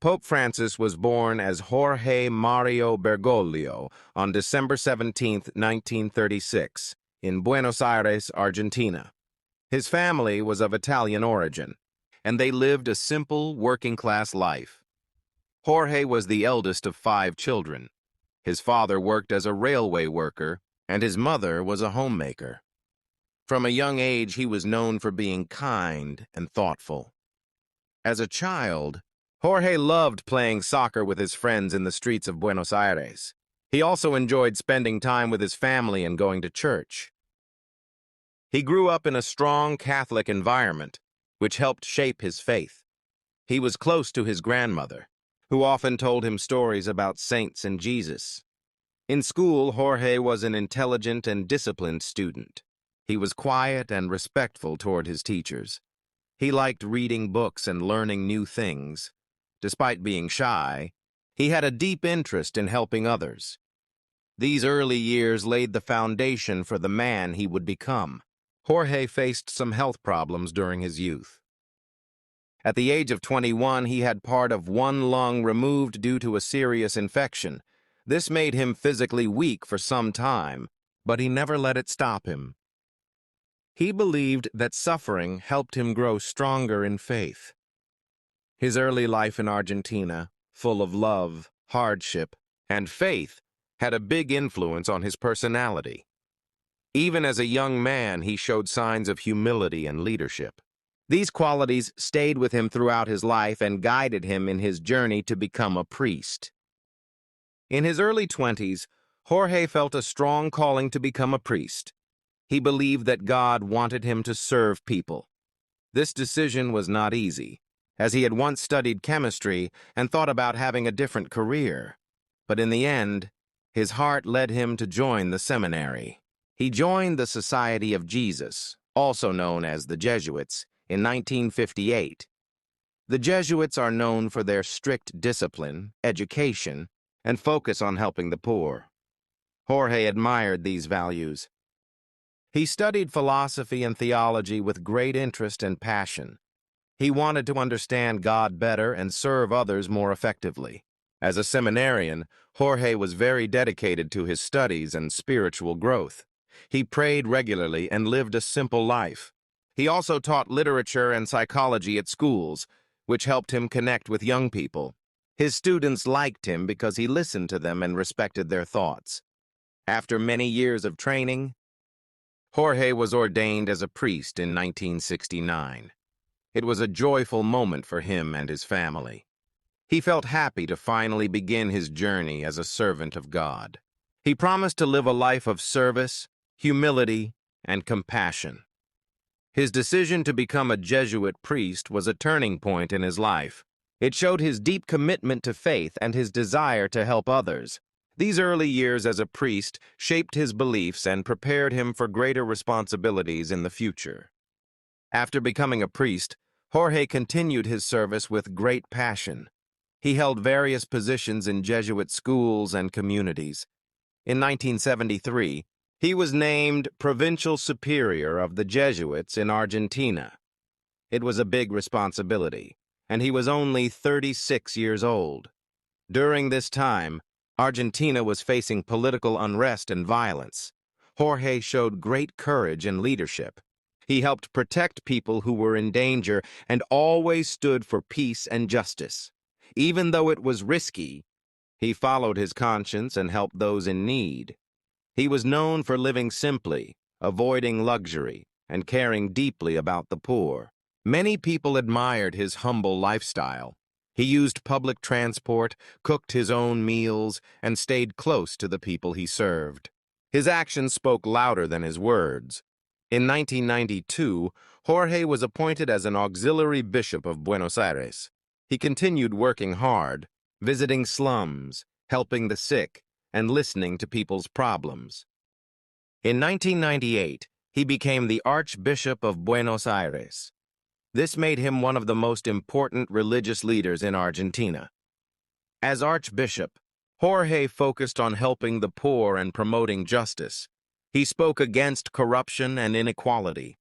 Pope Francis was born as Jorge Mario Bergoglio on December 17, 1936, in Buenos Aires, Argentina. His family was of Italian origin, and they lived a simple, working-class life. Jorge was the eldest of 5 children. His father worked as a railway worker, and his mother was a homemaker. From a young age, he was known for being kind and thoughtful. As a child, Jorge loved playing soccer with his friends in the streets of Buenos Aires. He also enjoyed spending time with his family and going to church. He grew up in a strong Catholic environment, which helped shape his faith. He was close to his grandmother, who often told him stories about saints and Jesus. In school, Jorge was an intelligent and disciplined student. He was quiet and respectful toward his teachers. He liked reading books and learning new things. Despite being shy, he had a deep interest in helping others. These early years laid the foundation for the man he would become. Jorge faced some health problems during his youth. At the age of 21, he had part of one lung removed due to a serious infection. This made him physically weak for some time, but he never let it stop him. He believed that suffering helped him grow stronger in faith. His early life in Argentina, full of love, hardship, and faith, had a big influence on his personality. Even as a young man, he showed signs of humility and leadership. These qualities stayed with him throughout his life and guided him in his journey to become a priest. In his early 20s, Jorge felt a strong calling to become a priest. He believed that God wanted him to serve people. This decision was not easy, as he had once studied chemistry and thought about having a different career. But in the end, his heart led him to join the seminary. He joined the Society of Jesus, also known as the Jesuits, in 1958. The Jesuits are known for their strict discipline, education, and focus on helping the poor. Jorge admired these values. He studied philosophy and theology with great interest and passion. He wanted to understand God better and serve others more effectively. As a seminarian, Jorge was very dedicated to his studies and spiritual growth. He prayed regularly and lived a simple life. He also taught literature and psychology at schools, which helped him connect with young people. His students liked him because he listened to them and respected their thoughts. After many years of training, Jorge was ordained as a priest in 1969. It was a joyful moment for him and his family. He felt happy to finally begin his journey as a servant of God. He promised to live a life of service, humility, and compassion. His decision to become a Jesuit priest was a turning point in his life. It showed his deep commitment to faith and his desire to help others. These early years as a priest shaped his beliefs and prepared him for greater responsibilities in the future. After becoming a priest, Jorge continued his service with great passion. He held various positions in Jesuit schools and communities. In 1973, he was named Provincial Superior of the Jesuits in Argentina. It was a big responsibility, and he was only 36 years old. During this time, Argentina was facing political unrest and violence. Jorge showed great courage and leadership. He helped protect people who were in danger and always stood for peace and justice. Even though it was risky, he followed his conscience and helped those in need. He was known for living simply, avoiding luxury, and caring deeply about the poor. Many people admired his humble lifestyle. He used public transport, cooked his own meals, and stayed close to the people he served. His actions spoke louder than his words. In 1992, Jorge was appointed as an auxiliary bishop of Buenos Aires. He continued working hard, visiting slums, helping the sick, and listening to people's problems. In 1998, he became the Archbishop of Buenos Aires. This made him one of the most important religious leaders in Argentina. As Archbishop, Jorge focused on helping the poor and promoting justice. He spoke against corruption and inequality.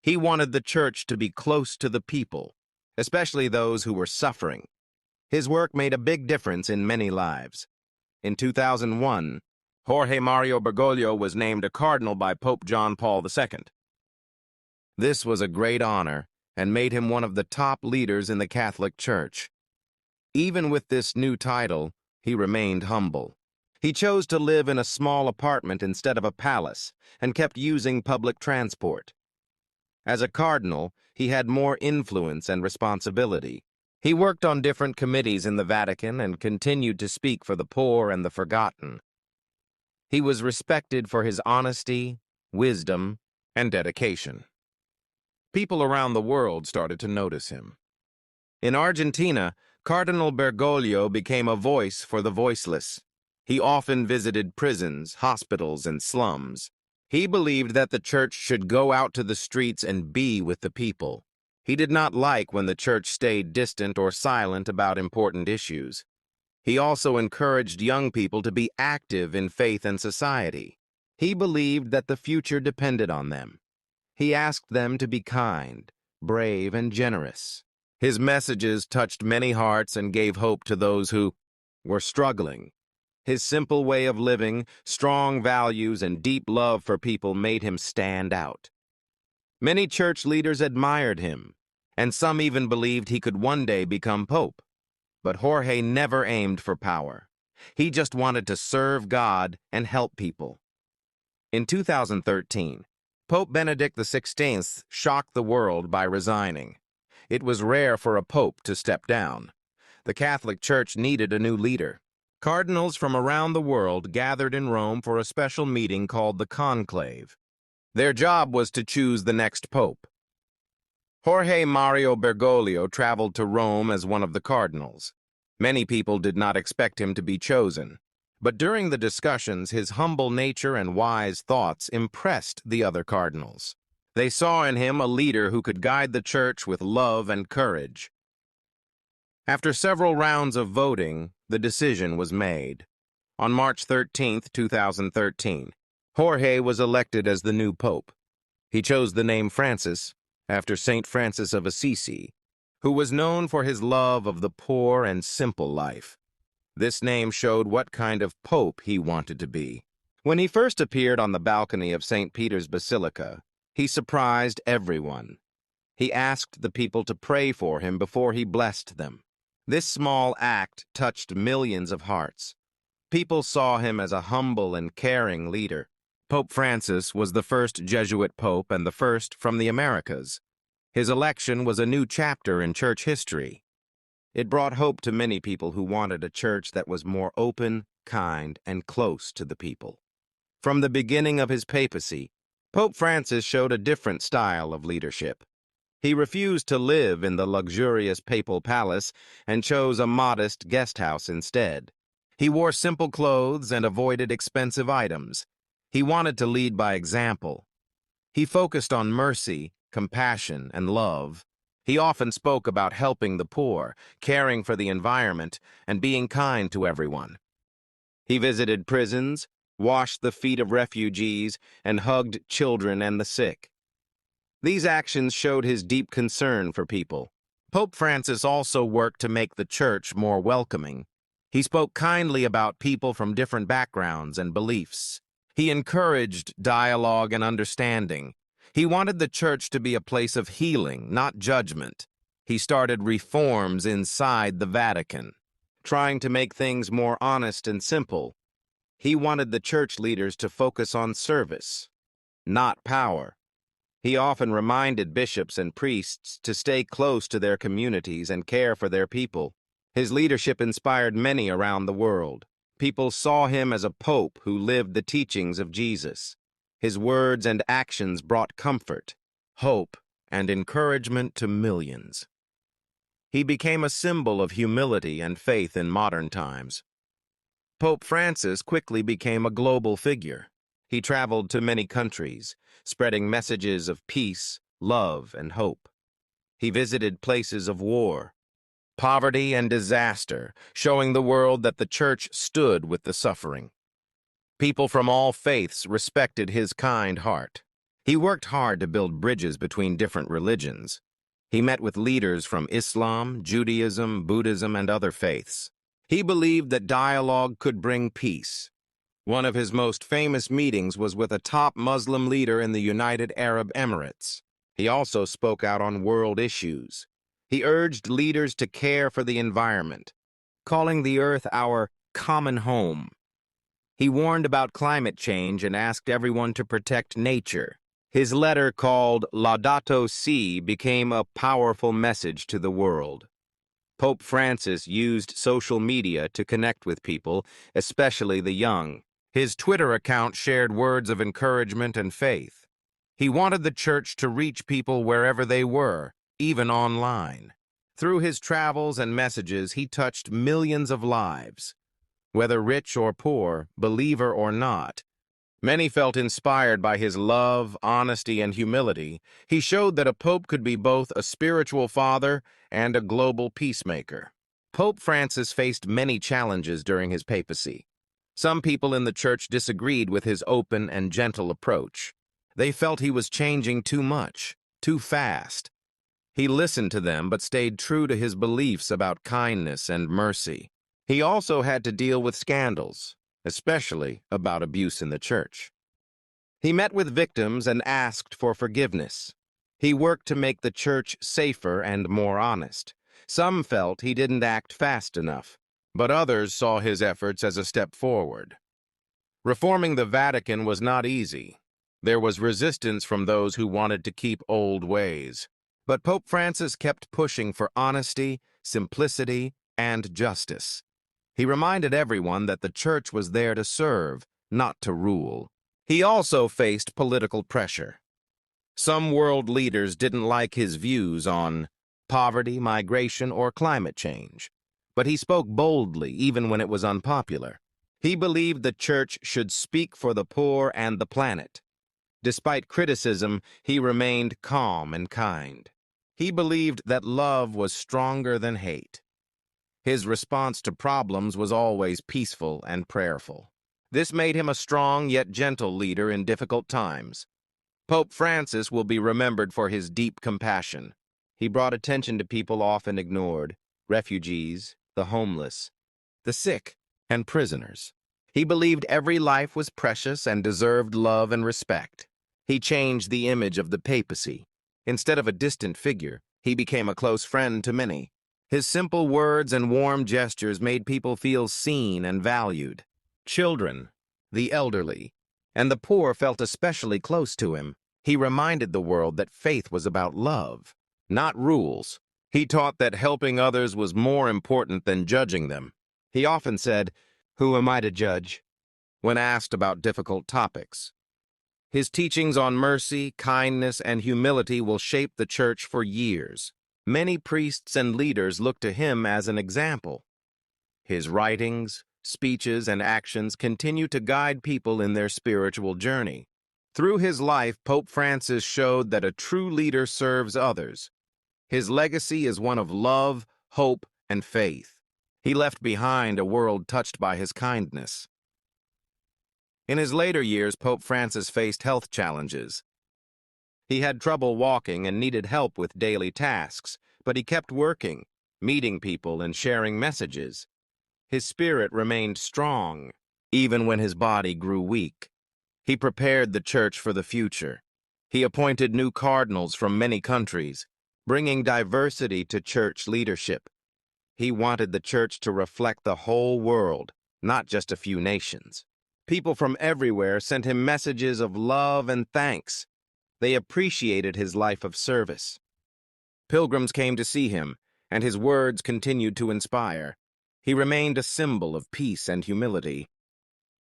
He wanted the church to be close to the people, especially those who were suffering. His work made a big difference in many lives. In 2001, Jorge Mario Bergoglio was named a cardinal by Pope John Paul II. This was a great honor and made him one of the top leaders in the Catholic Church. Even with this new title, he remained humble. He chose to live in a small apartment instead of a palace and kept using public transport. As a cardinal, he had more influence and responsibility. He worked on different committees in the Vatican and continued to speak for the poor and the forgotten. He was respected for his honesty, wisdom, and dedication. People around the world started to notice him. In Argentina, Cardinal Bergoglio became a voice for the voiceless. He often visited prisons, hospitals, and slums. He believed that the church should go out to the streets and be with the people. He did not like when the church stayed distant or silent about important issues. He also encouraged young people to be active in faith and society. He believed that the future depended on them. He asked them to be kind, brave, and generous. His messages touched many hearts and gave hope to those who were struggling. His simple way of living, strong values, and deep love for people made him stand out. Many church leaders admired him, and some even believed he could one day become pope. But Jorge never aimed for power. He just wanted to serve God and help people. In 2013, Pope Benedict XVI shocked the world by resigning. It was rare for a pope to step down. The Catholic Church needed a new leader. Cardinals from around the world gathered in Rome for a special meeting called the Conclave. Their job was to choose the next pope. Jorge Mario Bergoglio traveled to Rome as one of the cardinals. Many people did not expect him to be chosen. But during the discussions, his humble nature and wise thoughts impressed the other cardinals. They saw in him a leader who could guide the church with love and courage. After several rounds of voting, the decision was made. On March 13, 2013, Jorge was elected as the new pope. He chose the name Francis after Saint Francis of Assisi, who was known for his love of the poor and simple life. This name showed what kind of pope he wanted to be. When he first appeared on the balcony of St. Peter's Basilica, he surprised everyone. He asked the people to pray for him before he blessed them. This small act touched millions of hearts. People saw him as a humble and caring leader. Pope Francis was the first Jesuit pope and the first from the Americas. His election was a new chapter in church history. It brought hope to many people who wanted a church that was more open, kind, and close to the people. From the beginning of his papacy, Pope Francis showed a different style of leadership. He refused to live in the luxurious papal palace and chose a modest guest house instead. He wore simple clothes and avoided expensive items. He wanted to lead by example. He focused on mercy, compassion, and love. He often spoke about helping the poor, caring for the environment, and being kind to everyone. He visited prisons, washed the feet of refugees, and hugged children and the sick. These actions showed his deep concern for people. Pope Francis also worked to make the church more welcoming. He spoke kindly about people from different backgrounds and beliefs. He encouraged dialogue and understanding. He wanted the church to be a place of healing, not judgment. He started reforms inside the Vatican, trying to make things more honest and simple. He wanted the church leaders to focus on service, not power. He often reminded bishops and priests to stay close to their communities and care for their people. His leadership inspired many around the world. People saw him as a pope who lived the teachings of Jesus. His words and actions brought comfort, hope, and encouragement to millions. He became a symbol of humility and faith in modern times. Pope Francis quickly became a global figure. He traveled to many countries, spreading messages of peace, love, and hope. He visited places of war, poverty, and disaster, showing the world that the church stood with the suffering. People from all faiths respected his kind heart. He worked hard to build bridges between different religions. He met with leaders from Islam, Judaism, Buddhism, and other faiths. He believed that dialogue could bring peace. One of his most famous meetings was with a top Muslim leader in the United Arab Emirates. He also spoke out on world issues. He urged leaders to care for the environment, calling the earth our common home. He warned about climate change and asked everyone to protect nature. His letter, called Laudato Si', became a powerful message to the world. Pope Francis used social media to connect with people, especially the young. His Twitter account shared words of encouragement and faith. He wanted the church to reach people wherever they were, even online. Through his travels and messages, he touched millions of lives. Whether rich or poor, believer or not, many felt inspired by his love, honesty, and humility. He showed that a pope could be both a spiritual father and a global peacemaker. Pope Francis faced many challenges during his papacy. Some people in the church disagreed with his open and gentle approach. They felt he was changing too much, too fast. He listened to them but stayed true to his beliefs about kindness and mercy. He also had to deal with scandals, especially about abuse in the church. He met with victims and asked for forgiveness. He worked to make the church safer and more honest. Some felt he didn't act fast enough, but others saw his efforts as a step forward. Reforming the Vatican was not easy. There was resistance from those who wanted to keep old ways. But Pope Francis kept pushing for honesty, simplicity, and justice. He reminded everyone that the church was there to serve, not to rule. He also faced political pressure. Some world leaders didn't like his views on poverty, migration, or climate change, but he spoke boldly even when it was unpopular. He believed the church should speak for the poor and the planet. Despite criticism, he remained calm and kind. He believed that love was stronger than hate. His response to problems was always peaceful and prayerful. This made him a strong yet gentle leader in difficult times. Pope Francis will be remembered for his deep compassion. He brought attention to people often ignored: refugees, the homeless, the sick, and prisoners. He believed every life was precious and deserved love and respect. He changed the image of the papacy. Instead of a distant figure, he became a close friend to many. His simple words and warm gestures made people feel seen and valued. Children, the elderly, and the poor felt especially close to him. He reminded the world that faith was about love, not rules. He taught that helping others was more important than judging them. He often said, "Who am I to judge?" when asked about difficult topics. His teachings on mercy, kindness, and humility will shape the church for years. Many priests and leaders look to him as an example. His writings, speeches, and actions continue to guide people in their spiritual journey. Through his life, Pope Francis showed that a true leader serves others. His legacy is one of love, hope, and faith. He left behind a world touched by his kindness. In his later years, Pope Francis faced health challenges. He had trouble walking and needed help with daily tasks, but he kept working, meeting people, and sharing messages. His spirit remained strong, even when his body grew weak. He prepared the church for the future. He appointed new cardinals from many countries, bringing diversity to church leadership. He wanted the church to reflect the whole world, not just a few nations. People from everywhere sent him messages of love and thanks. They appreciated his life of service. Pilgrims came to see him, and his words continued to inspire. He remained a symbol of peace and humility.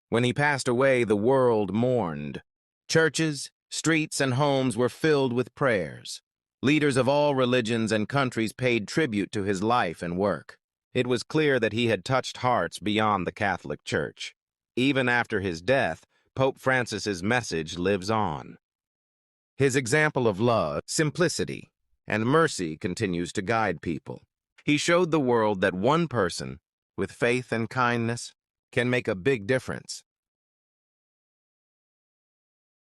When he passed away, the world mourned. Churches, streets, and homes were filled with prayers. Leaders of all religions and countries paid tribute to his life and work. It was clear that he had touched hearts beyond the Catholic Church. Even after his death, Pope Francis's message lives on. His example of love, simplicity, and mercy continues to guide people. He showed the world that one person, with faith and kindness, can make a big difference.